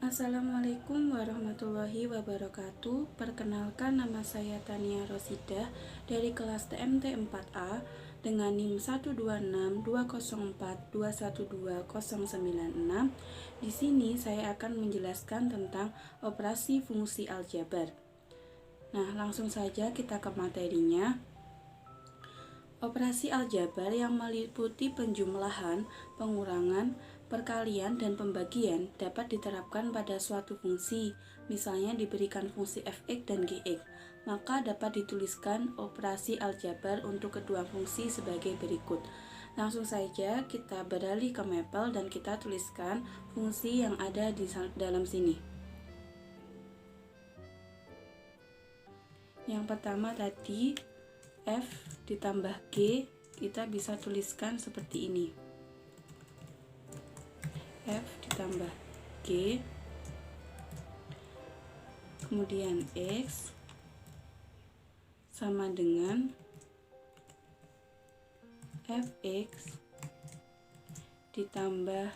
Assalamualaikum warahmatullahi wabarakatuh. Perkenalkan, nama saya Tania Rosidah dari kelas TMT 4A dengan NIM 1262042120096. Di sini saya akan menjelaskan tentang operasi fungsi aljabar. Nah, langsung saja kita ke materinya. Operasi aljabar yang meliputi penjumlahan, pengurangan, perkalian, dan pembagian dapat diterapkan pada suatu fungsi, misalnya diberikan fungsi fx dan gx, maka dapat dituliskan operasi aljabar untuk kedua fungsi sebagai berikut. Langsung saja kita beralih ke mapel dan kita tuliskan fungsi yang ada di dalam sini. Yang pertama tadi f ditambah g, kita bisa tuliskan seperti ini. F ditambah G, kemudian X sama dengan Fx ditambah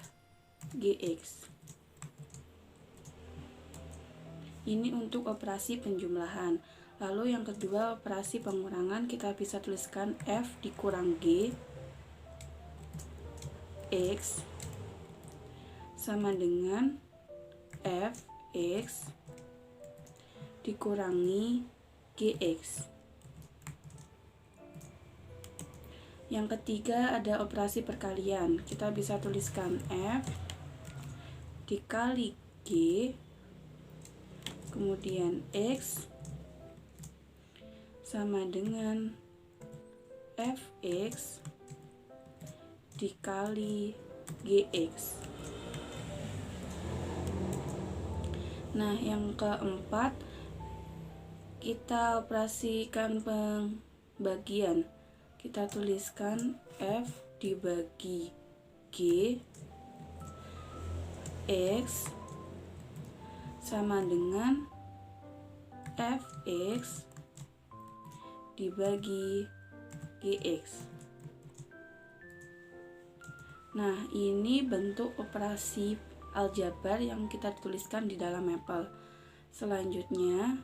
Gx. Ini untuk operasi penjumlahan. Lalu yang kedua, operasi pengurangan, kita bisa tuliskan F dikurang G X sama dengan Fx dikurangi Gx. Yang ketiga ada operasi perkalian. Kita bisa tuliskan F dikali G, kemudian X sama dengan Fx dikali Gx. Nah, yang keempat, kita operasikan pembagian. Kita tuliskan F dibagi G X sama dengan Fx dibagi Gx. Nah, ini bentuk operasi aljabar yang kita tuliskan di dalam mapel. Selanjutnya,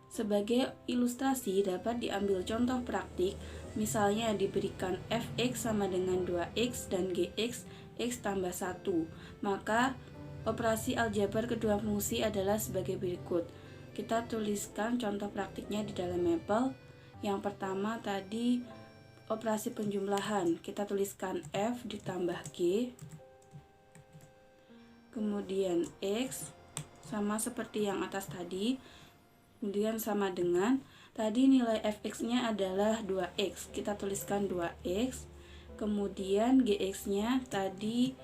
sebagai ilustrasi dapat diambil contoh praktik, misalnya diberikan fx sama dengan 2x dan gx, x tambah 1. Maka operasi aljabar kedua fungsi adalah sebagai berikut. Kita tuliskan contoh praktiknya di dalam mapel. Yang pertama tadi operasi penjumlahan, kita tuliskan f ditambah g, kemudian X sama seperti yang atas tadi, kemudian sama dengan tadi nilai fx nya adalah 2x, kita tuliskan 2x, kemudian gx nya tadi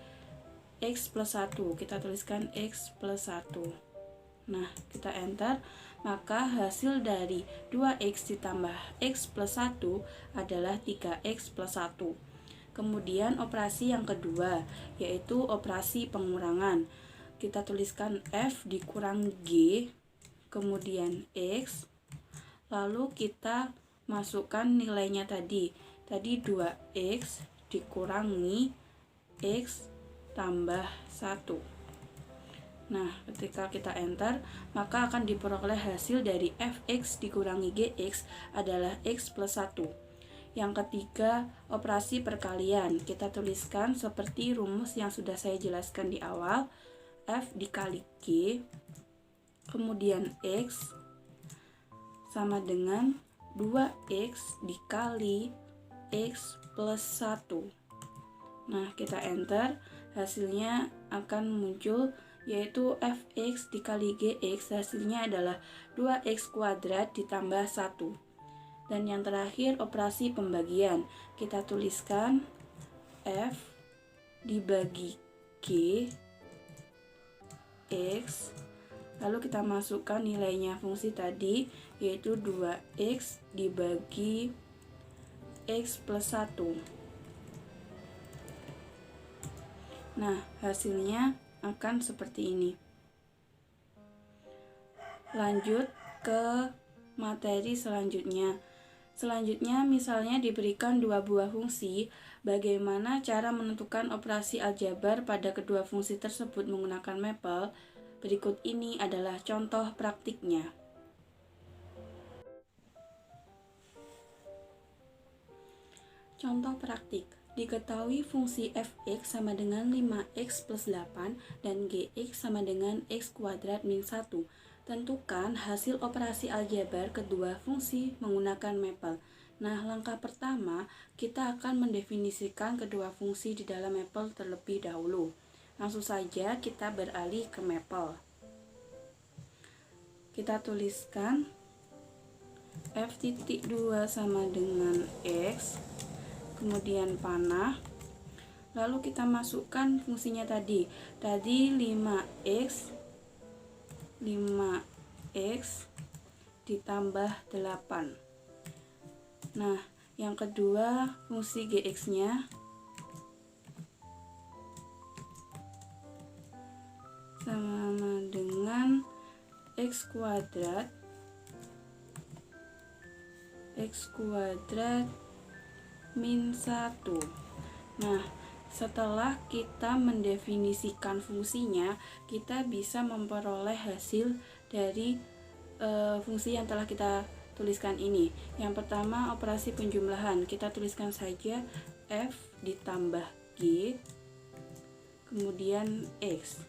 x plus 1, kita tuliskan x plus 1. Nah, kita enter, maka hasil dari 2x ditambah x plus 1 adalah 3x plus 1. Kemudian operasi yang kedua, yaitu operasi pengurangan. Kita tuliskan F dikurang G, kemudian X, lalu kita masukkan nilainya tadi 2X dikurangi X tambah 1. Nah, ketika kita enter, maka akan diperoleh hasil dari Fx dikurangi Gx adalah X plus 1. Yang ketiga, operasi perkalian. Kita tuliskan seperti rumus yang sudah saya jelaskan di awal. F dikali G, kemudian X sama dengan 2X dikali X plus 1. Nah, kita enter, hasilnya akan muncul yaitu Fx dikali Gx, hasilnya adalah 2x kuadrat ditambah 1. Dan yang terakhir operasi pembagian, kita tuliskan F dibagi G X, lalu kita masukkan nilainya fungsi tadi yaitu 2x dibagi X plus 1. Nah, hasilnya akan seperti ini. Lanjut ke materi selanjutnya. Selanjutnya, misalnya diberikan dua buah fungsi, bagaimana cara menentukan operasi aljabar pada kedua fungsi tersebut menggunakan mapel? Berikut ini adalah contoh praktiknya. Contoh praktik. Diketahui fungsi fx sama dengan 5x plus 8 dan gx sama dengan x kuadrat min 1. Tentukan hasil operasi aljabar kedua fungsi menggunakan mapel. Nah, langkah pertama, kita akan mendefinisikan kedua fungsi di dalam mapel terlebih dahulu. Langsung saja kita beralih ke mapel. Kita tuliskan f(2) sama dengan x, kemudian panah, lalu kita masukkan fungsinya tadi 5x ditambah 8. Nah, yang kedua fungsi gx nya sama dengan x kuadrat min 1. Nah, setelah kita mendefinisikan fungsinya, kita bisa memperoleh hasil dari fungsi yang telah kita tuliskan ini. Yang pertama, operasi penjumlahan. Kita tuliskan saja f ditambah g, kemudian x.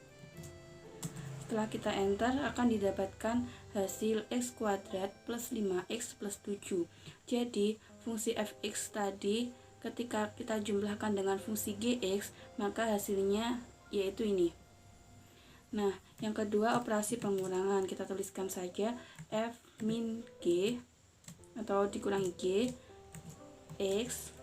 Setelah kita enter, akan didapatkan hasil x kuadrat plus 5x plus 7. Jadi, fungsi fx tadi ketika kita jumlahkan dengan fungsi gx, maka hasilnya yaitu ini. Nah, yang kedua operasi pengurangan. Kita tuliskan saja f min g atau dikurangi g x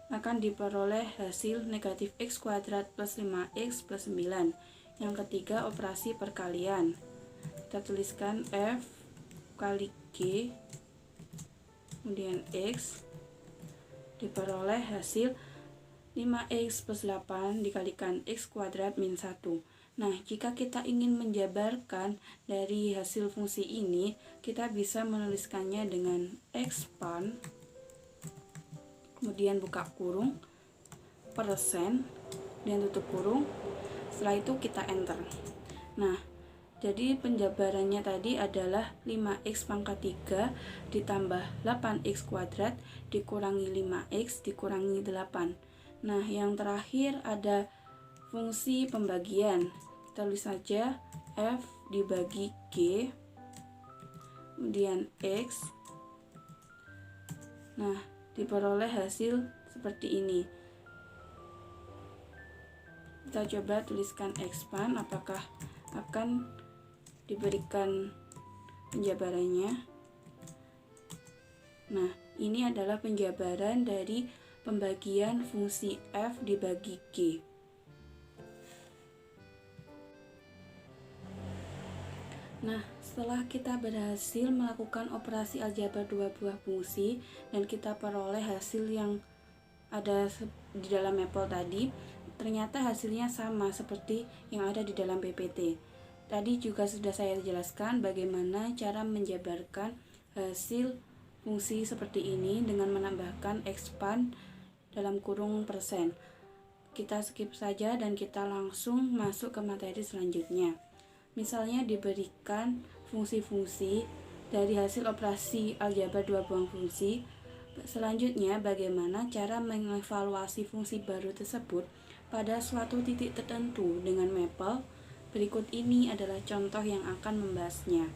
akan diperoleh hasil negatif x kuadrat plus 5x plus 9. Yang ketiga operasi perkalian. Kita tuliskan f kali g kemudian x diperoleh hasil 5x plus 8 dikalikan x kuadrat min 1. Nah, jika kita ingin menjabarkan dari hasil fungsi ini, kita bisa menuliskannya dengan expand, kemudian buka kurung, persen, dan tutup kurung. Setelah itu kita enter. Nah, jadi penjabarannya tadi adalah 5x pangkat 3 ditambah 8x kuadrat dikurangi 5x dikurangi 8. Nah, yang terakhir ada fungsi pembagian. Kita tulis saja f dibagi g, kemudian x. Nah, diperoleh hasil seperti ini. Kita coba tuliskan expand, apakah akan diberikan penjabarannya. Nah, ini adalah penjabaran dari pembagian fungsi f dibagi g. Nah, setelah kita berhasil melakukan operasi aljabar dua buah fungsi dan kita peroleh hasil yang ada di dalam mapel tadi, ternyata hasilnya sama seperti yang ada di dalam PPT. Tadi juga sudah saya jelaskan bagaimana cara menjabarkan hasil fungsi seperti ini dengan menambahkan expand dalam kurung persen. Kita skip saja dan kita langsung masuk ke materi selanjutnya. Misalnya diberikan fungsi-fungsi dari hasil operasi aljabar dua buah fungsi. Selanjutnya, bagaimana cara mengevaluasi fungsi baru tersebut pada suatu titik tertentu dengan mapel. Berikut ini adalah contoh yang akan membahasnya.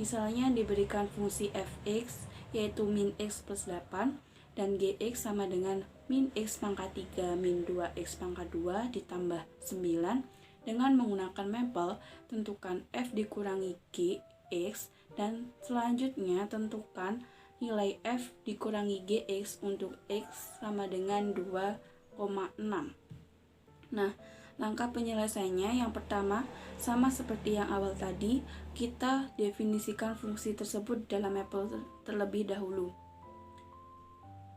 Misalnya diberikan fungsi fx yaitu min x plus 8 dan gx sama dengan min x pangkat 3 min 2x pangkat 2 ditambah 9. Dengan menggunakan mapel, tentukan f dikurangi gx dan selanjutnya tentukan nilai f dikurangi gx untuk x sama dengan 2,6. Nah, langkah penyelesaiannya yang pertama, sama seperti yang awal tadi, kita definisikan fungsi tersebut dalam mapel terlebih dahulu.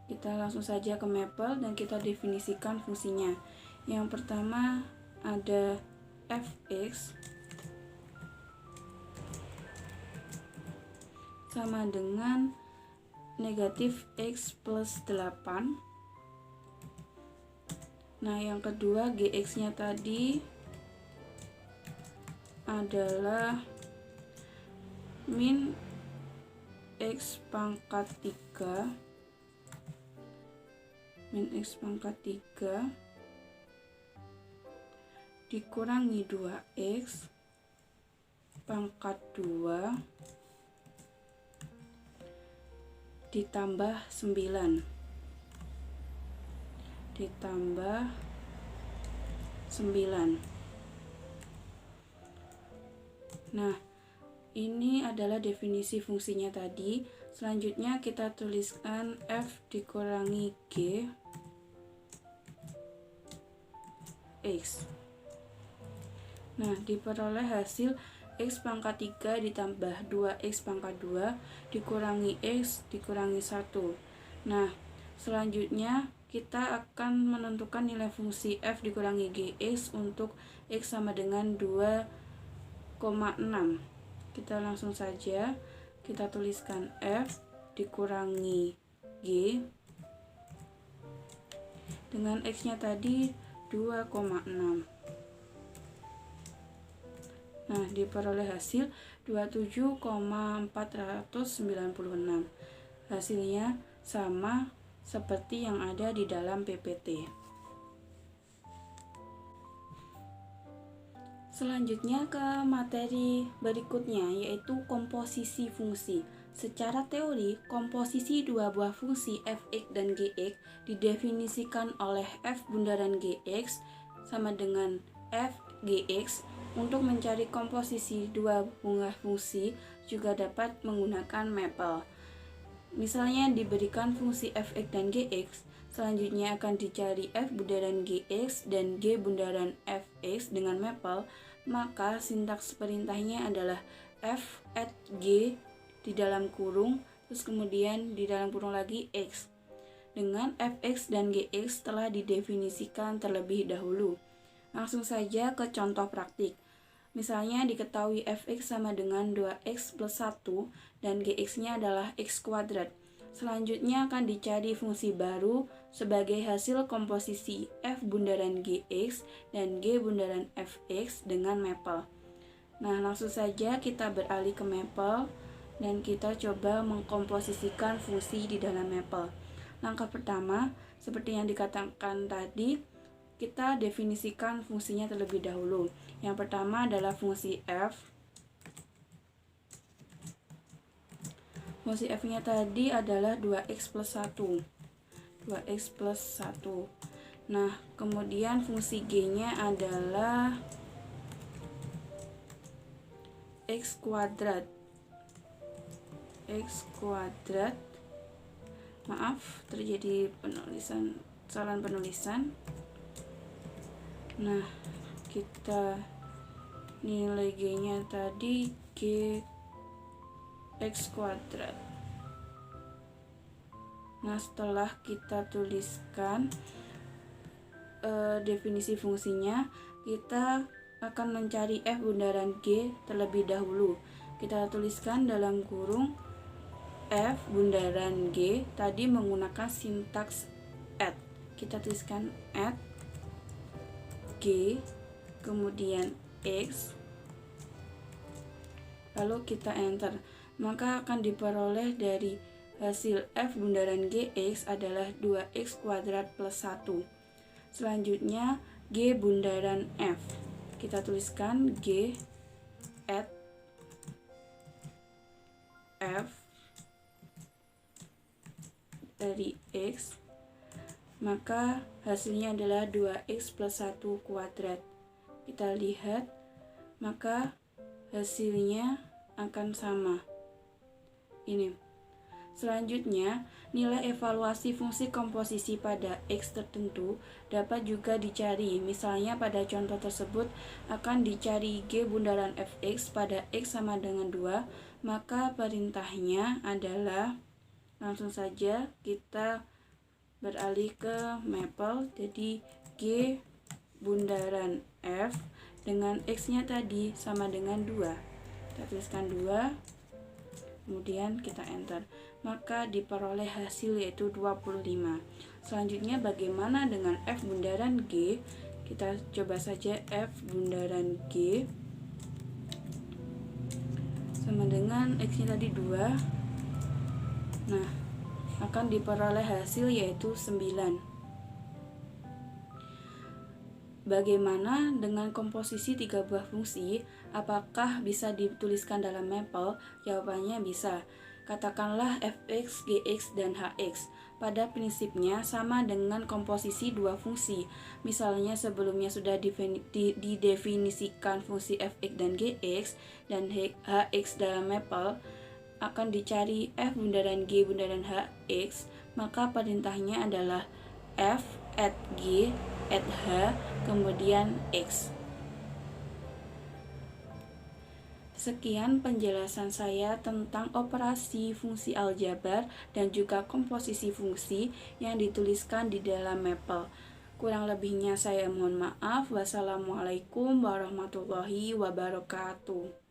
Kita langsung saja ke mapel dan kita definisikan fungsinya. Yang pertama ada fx sama dengan negatif X plus 8. Nah, yang kedua GX-nya tadi adalah min X pangkat 3 dikurangi 2X pangkat 2 ditambah 9 Nah, ini adalah definisi fungsinya tadi. Selanjutnya kita tuliskan F dikurangi G X. Nah, diperoleh hasil X pangkat 3 ditambah 2X pangkat 2 dikurangi X dikurangi 1. Nah, selanjutnya kita akan menentukan nilai fungsi F dikurangi GX untuk X sama dengan 2,6. Kita langsung saja kita tuliskan F dikurangi G dengan X nya tadi 2,6. Nah, diperoleh hasil 27,496. Hasilnya sama seperti yang ada di dalam PPT. Selanjutnya ke materi berikutnya, yaitu komposisi fungsi. Secara teori, komposisi dua buah fungsi f(x) dan gx didefinisikan oleh f bundaran gx sama dengan f gx. Untuk mencari komposisi dua buah fungsi juga dapat menggunakan mapel. Misalnya diberikan fungsi f(x) dan gx, selanjutnya akan dicari f bundaran gx dan g bundaran fx dengan mapel, maka sintaks perintahnya adalah f at g di dalam kurung, terus kemudian di dalam kurung lagi x, dengan fx dan gx telah didefinisikan terlebih dahulu. Langsung saja ke contoh praktik. Misalnya diketahui fx sama dengan 2x plus 1 dan gx-nya adalah x kuadrat. Selanjutnya akan dicari fungsi baru sebagai hasil komposisi f bundaran gx dan g bundaran fx dengan mapel. Nah, langsung saja kita beralih ke mapel dan kita coba mengkomposisikan fungsi di dalam mapel. Langkah pertama, seperti yang dikatakan tadi, kita definisikan fungsinya terlebih dahulu. Yang pertama adalah fungsi f. Fungsi f-nya tadi adalah 2x plus 1. 2x plus 1. Nah, kemudian fungsi g-nya adalah x kuadrat. X kuadrat. Maaf, terjadi kesalahan penulisan. Nah, kita nilai g-nya tadi g x kuadrat. Nah, setelah kita tuliskan definisi fungsinya, kita akan mencari f bundaran g terlebih dahulu. Kita tuliskan dalam kurung f bundaran g tadi menggunakan sintaks add. Kita tuliskan add G, kemudian X, lalu kita enter, maka akan diperoleh dari hasil f bundaran gx adalah 2x kuadrat plus 1. Selanjutnya g bundaran f, kita tuliskan g at f dari x, maka hasilnya adalah 2x plus 1 kuadrat. Kita lihat, maka hasilnya akan sama. Ini. Selanjutnya, nilai evaluasi fungsi komposisi pada x tertentu dapat juga dicari. Misalnya pada contoh tersebut akan dicari g bundaran fx pada x sama dengan 2, maka perintahnya adalah, langsung saja kita beralih ke mapel, jadi g bundaran f dengan x nya tadi sama dengan 2. Kita tuliskan 2. kemudian kita enter, maka diperoleh hasil yaitu 25. Selanjutnya bagaimana dengan F bundaran G? Kita coba saja F bundaran G sama dengan X-nya tadi 2. Nah, akan diperoleh hasil yaitu 9. Bagaimana dengan komposisi 3 buah fungsi? Apakah bisa dituliskan dalam mapel? Jawabannya bisa. Katakanlah fx, gx, dan hx. Pada prinsipnya sama dengan komposisi 2 fungsi. Misalnya sebelumnya sudah didefinisikan fungsi fx dan gx, dan hx dalam mapel, akan dicari f bundaran g bundaran hx, maka perintahnya adalah f at g at h kemudian x. Sekian penjelasan saya tentang operasi fungsi aljabar dan juga komposisi fungsi yang dituliskan di dalam mapel. Kurang lebihnya saya mohon maaf. Wassalamualaikum warahmatullahi wabarakatuh.